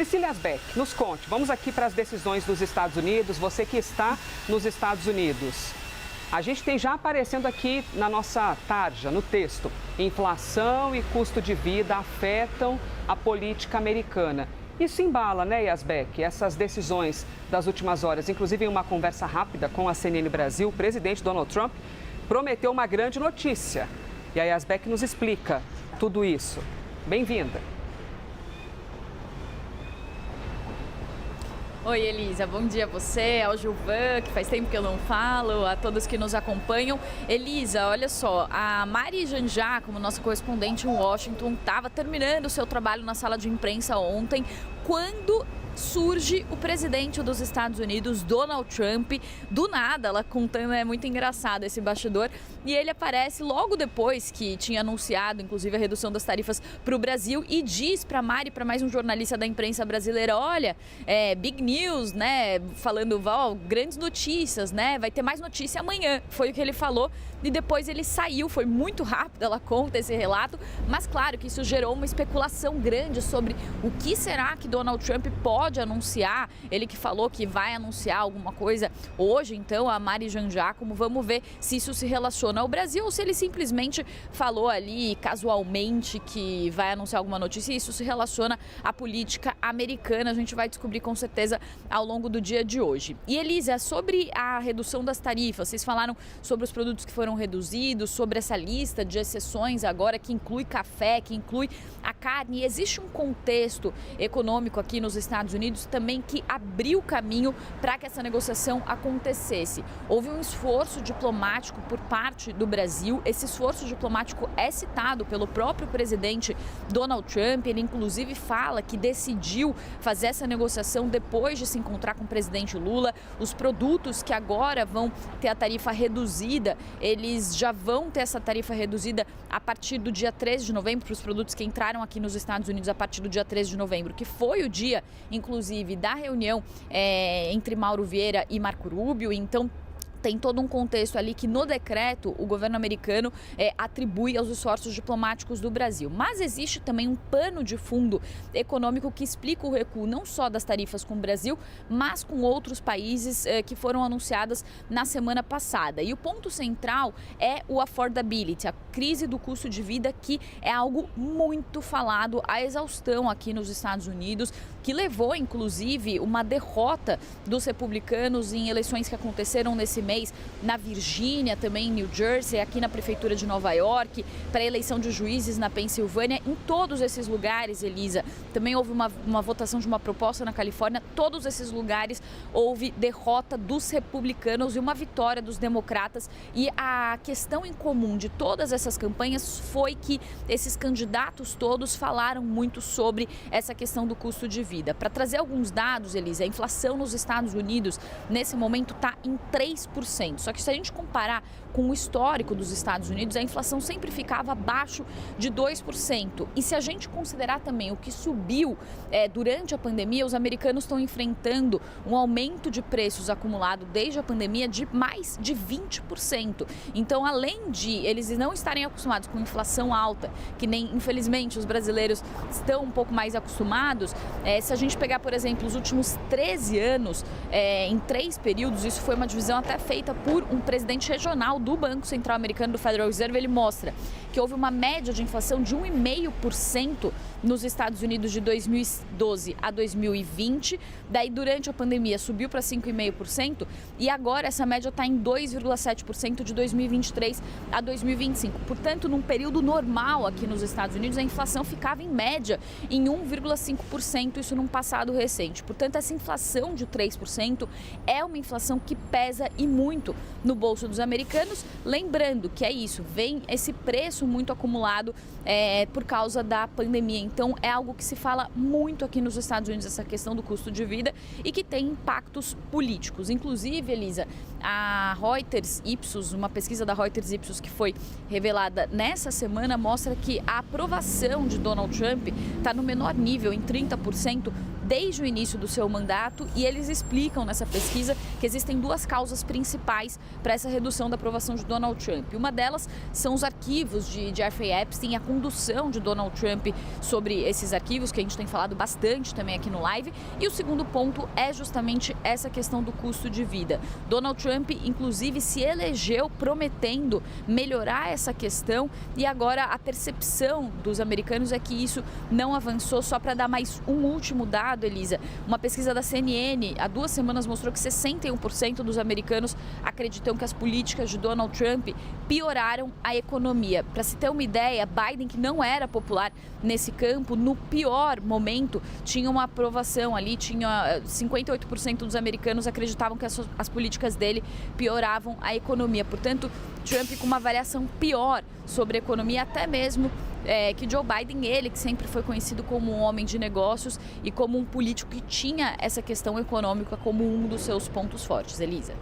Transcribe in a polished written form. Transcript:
Priscila Asbeck, nos conte, vamos aqui para as decisões dos Estados Unidos, você que está nos Estados Unidos. A gente tem já aparecendo aqui na nossa tarja, no texto, inflação e custo de vida afetam a política americana. Isso embala, né, Asbeck, essas decisões das últimas horas. Inclusive, em uma conversa rápida com a CNN Brasil, o presidente Donald Trump prometeu uma grande notícia. E a Asbeck nos explica tudo isso. Bem-vinda. Oi, Elisa, bom dia a você, ao Gilvan, que faz tempo que eu não falo, a todos que nos acompanham. Elisa, olha só, a Mari Janjá, como nossa correspondente em Washington, estava terminando o seu trabalho na sala de imprensa ontem, quando surge o presidente dos Estados Unidos, Donald Trump, do nada, ela contando, é muito engraçado esse bastidor, e ele aparece logo depois que tinha anunciado, inclusive, a redução das tarifas para o Brasil, e diz para Mari, para mais um jornalista da imprensa brasileira, olha, big news, né, falando, grandes notícias, né, vai ter mais notícia amanhã, foi o que ele falou, e depois ele saiu, foi muito rápido, ela conta esse relato, mas claro que isso gerou uma especulação grande sobre o que será que Donald Trump pode anunciar, ele que falou que vai anunciar alguma coisa hoje, então, a Mari Janjá, vamos ver se isso se relaciona ao Brasil ou se ele simplesmente falou ali casualmente que vai anunciar alguma notícia e isso se relaciona à política americana, a gente vai descobrir com certeza ao longo do dia de hoje. E Elisa, sobre a redução das tarifas, vocês falaram sobre os produtos que foram reduzidos, sobre essa lista de exceções agora que inclui café, que inclui a carne, existe um contexto econômico aqui nos Estados Unidos também que abriu caminho para que essa negociação acontecesse. Houve um esforço diplomático por parte do Brasil, esse esforço diplomático é citado pelo próprio presidente Donald Trump, ele inclusive fala que decidiu fazer essa negociação depois de se encontrar com o presidente Lula. Os produtos que agora vão ter a tarifa reduzida, eles já vão ter essa tarifa reduzida a partir do dia 13 de novembro, para os produtos que entraram aqui nos Estados Unidos a partir do dia 13 de novembro, que foi o dia, inclusive, da reunião entre Mauro Vieira e Marco Rubio. Então, tem todo um contexto ali que no decreto o governo americano atribui aos esforços diplomáticos do Brasil. Mas existe também um pano de fundo econômico que explica o recuo não só das tarifas com o Brasil, mas com outros países que foram anunciadas na semana passada. E o ponto central é o affordability, a crise do custo de vida, que é algo muito falado à exaustão aqui nos Estados Unidos, que levou inclusive uma derrota dos republicanos em eleições que aconteceram nesse mês na Virgínia, também em New Jersey, aqui na Prefeitura de Nova York, para a eleição de juízes na Pensilvânia. Em todos esses lugares, Elisa, também houve uma votação de uma proposta na Califórnia, todos esses lugares houve derrota dos republicanos e uma vitória dos democratas. E a questão em comum de todas essas campanhas foi que esses candidatos todos falaram muito sobre essa questão do custo de vida. Para trazer alguns dados, Elisa, a inflação nos Estados Unidos nesse momento está em 3%. Só que se a gente comparar com o histórico dos Estados Unidos, a inflação sempre ficava abaixo de 2%. E se a gente considerar também o que subiu durante a pandemia, os americanos estão enfrentando um aumento de preços acumulado desde a pandemia de mais de 20%. Então, além de eles não estarem acostumados com inflação alta, que nem, infelizmente, os brasileiros estão um pouco mais acostumados, se a gente pegar, por exemplo, os últimos 13 anos, em 3 períodos, isso foi uma divisão até feita por um presidente regional do Banco Central Americano, do Federal Reserve, ele mostra que houve uma média de inflação de 1,5% nos Estados Unidos de 2012 a 2020, daí durante a pandemia subiu para 5,5% e agora essa média está em 2,7% de 2023 a 2025. Portanto, num período normal aqui nos Estados Unidos, a inflação ficava em média em 1,5%, isso num passado recente. Portanto, essa inflação de 3% é uma inflação que pesa e muito no bolso dos americanos, lembrando que é isso, vem esse preço muito acumulado por causa da pandemia. Então, é algo que se fala muito aqui nos Estados Unidos, essa questão do custo de vida e que tem impactos políticos. Inclusive, Elisa, a Reuters Ipsos, uma pesquisa da Reuters Ipsos que foi revelada nessa semana, mostra que a aprovação de Donald Trump está no menor nível, em 30%, desde o início do seu mandato, e eles explicam nessa pesquisa que existem duas causas principais para essa redução da aprovação de Donald Trump. Uma delas são os arquivos de Jeffrey Epstein, a condução de Donald Trump sobre esses arquivos, que a gente tem falado bastante também aqui no live. E o segundo ponto é justamente essa questão do custo de vida. Donald Trump, inclusive, se elegeu prometendo melhorar essa questão e agora a percepção dos americanos é que isso não avançou. Só para dar mais um último dado, Elisa, uma pesquisa da CNN há 2 semanas mostrou que 61% dos americanos acreditam que as políticas de Donald Trump pioraram a economia. Para se ter uma ideia, Biden, que não era popular nesse campo, no pior momento tinha uma aprovação ali, tinha 58% dos americanos acreditavam que as políticas dele pioravam a economia. Portanto, Trump com uma avaliação pior sobre a economia, até mesmo que Joe Biden, ele que sempre foi conhecido como um homem de negócios e como um político que tinha essa questão econômica como um dos seus pontos fortes. Elisa.